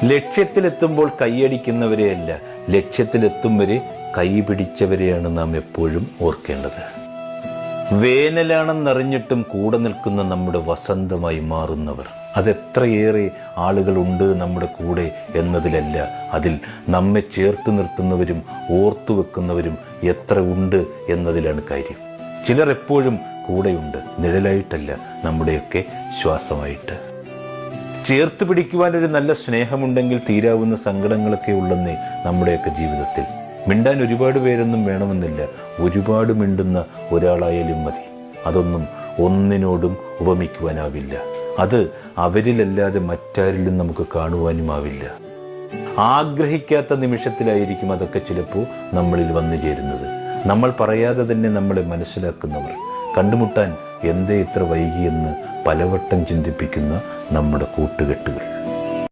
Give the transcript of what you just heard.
ലക്ഷ്യത്തിലെത്തുമ്പോൾ കൈയടിക്കുന്നവരെയല്ല, ലക്ഷ്യത്തിലെത്തും വരെ കൈപിടിച്ചവരെയാണ് നാം എപ്പോഴും ഓർക്കേണ്ടത്. വേനലാണെന്നറിഞ്ഞിട്ടും കൂടെ നിൽക്കുന്ന നമ്മുടെ വസന്തമായി മാറുന്നവർ, അതെത്രയേറെ ആളുകളുണ്ട് നമ്മുടെ കൂടെ എന്നതിലല്ല, അതിൽ നമ്മെ ചേർത്ത് നിർത്തുന്നവരും ഓർത്തു വെക്കുന്നവരും എത്ര ഉണ്ട് എന്നതിലാണ് കാര്യം. ചിലർ എപ്പോഴും കൂടെയുണ്ട്, നിഴലായിട്ടല്ല, നമ്മുടെയൊക്കെ ശ്വാസമായിട്ട്. ചേർത്ത് പിടിക്കുവാൻ ഒരു നല്ല സ്നേഹമുണ്ടെങ്കിൽ തീരാവുന്ന സങ്കടങ്ങളൊക്കെ ഉള്ളെന്നേ നമ്മുടെയൊക്കെ ജീവിതത്തിൽ. മിണ്ടാൻ ഒരുപാട് പേരൊന്നും വേണമെന്നില്ല, ഒരുപാട് മിണ്ടുന്ന ഒരാളായാലും മതി. അതൊന്നും ഒന്നിനോടും ഉപമിക്കുവാനാവില്ല. അത് അവരിലല്ലാതെ മറ്റാരിലും നമുക്ക് കാണുവാനുമാവില്ല. ആഗ്രഹിക്കാത്ത നിമിഷത്തിലായിരിക്കും അതൊക്കെ ചിലപ്പോൾ നമ്മളിൽ വന്നു ചേരുന്നത്. നമ്മൾ പറയാതെ തന്നെ നമ്മളെ മനസ്സിലാക്കുന്നവർ, കണ്ടുമുട്ടാൻ എന്തേ ഇത്ര വൈകിയെന്ന് പലവട്ടം ചിന്തിപ്പിക്കുന്ന നമ്മുടെ കൂട്ടുകെട്ടുകൾ.